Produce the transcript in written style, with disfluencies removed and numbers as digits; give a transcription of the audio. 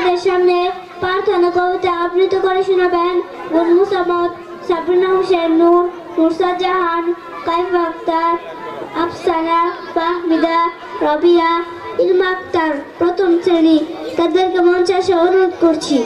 আপনাদের সামনে প্রার্থনা কবিতা আবৃত্তি করে শোনাবেন গুল মুসাম্মদ, সাবরিনা হোসেন নূর, নুসরাত জাহান, কাইফা আক্তার, আফসানা, ফাহমিদা, রবিয়া, ইলমা আক্তার প্রথম শ্রেণী। তাদেরকে মঞ্চে আসা অনুরোধ করছি।